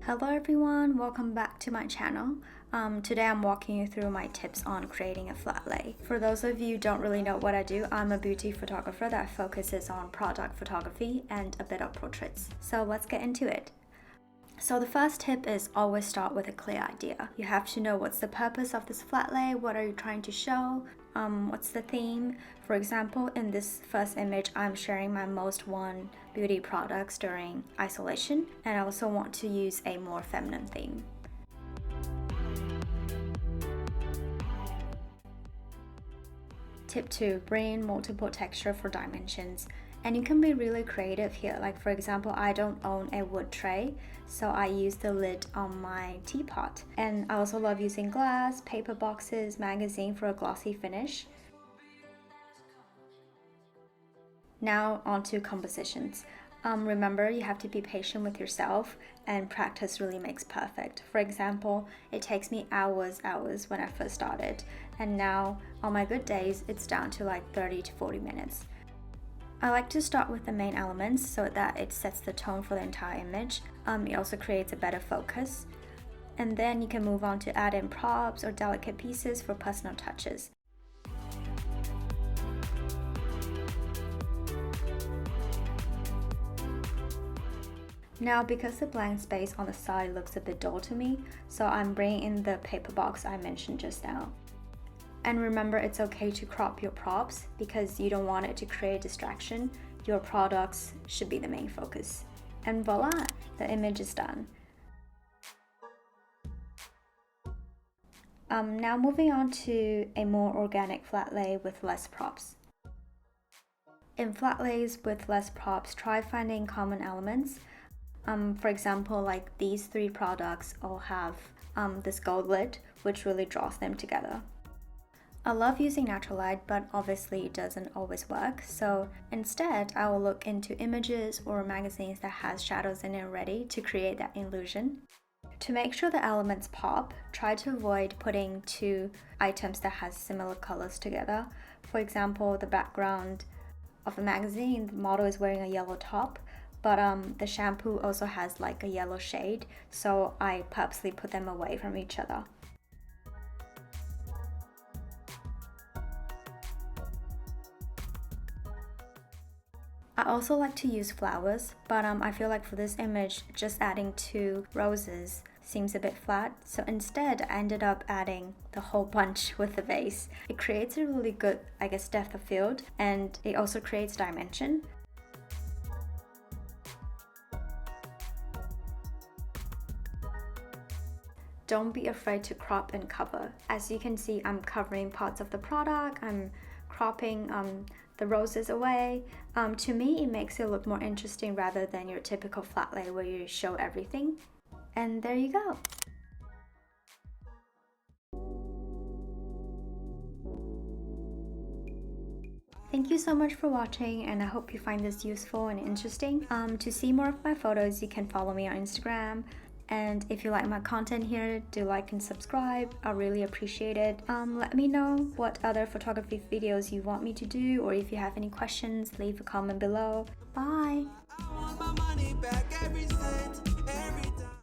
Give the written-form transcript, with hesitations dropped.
Hello everyone, welcome back to my channel. Today I'm walking you through my tips on creating a flat lay. For those of you who don't really know what I do, I'm a beauty photographer that focuses on product photography and a bit of portraits. So let's get into it. So the first tip is always start with a clear idea. You have to know what's the purpose of this flat lay, what are you trying to show, what's the theme. For example, in this first image, I'm sharing my most worn beauty products during isolation, and I also want to use a more feminine theme. Tip 2, bring in multiple texture for dimensions. And you can be really creative here. Like for example, I don't own a wood tray, so I use the lid on my teapot. And I also love using glass, paper boxes, magazine for a glossy finish. Now onto compositions. Remember, you have to be patient with yourself, and practice really makes perfect. For example, it takes me hours when I first started, and now on my good days, it's down to like 30 to 40 minutes. I like to start with the main elements so that it sets the tone for the entire image. It also creates a better focus. And then you can move on to add in props or delicate pieces for personal touches. Now, because the blank space on the side looks a bit dull to me, so I'm bringing in the paper box I mentioned just now. And remember, it's okay to crop your props because you don't want it to create distraction. Your products should be the main focus. And voila, the image is done. Now moving on to a more organic flat lay with less props. In flat lays with less props, try finding common elements. For example, like these three products all have this gold lid, which really draws them together. I love using natural light, but obviously it doesn't always work. So instead, I will look into images or magazines that has shadows in it already to create that illusion. To make sure the elements pop, try to avoid putting two items that has similar colors together. For example, the background of a magazine, the model is wearing a yellow top, but the shampoo also has like a yellow shade, so I purposely put them away from each other. I also like to use flowers, but I feel like for this image, just adding 2 roses seems a bit flat, so instead I ended up adding the whole bunch with the vase. It creates a really good, depth of field, and it also creates dimension. Don't be afraid to crop and cover. As you can see, I'm covering parts of the product, I'm cropping the roses away. To me, it makes it look more interesting rather than your typical flat lay where you show everything. And there you go. Thank you so much for watching, and I hope you find this useful and interesting. To see more of my photos, you can follow me on Instagram. And if you like my content here, do like and subscribe. I really appreciate it. Let me know what other photography videos you want me to do, or if you have any questions, leave a comment below. Bye!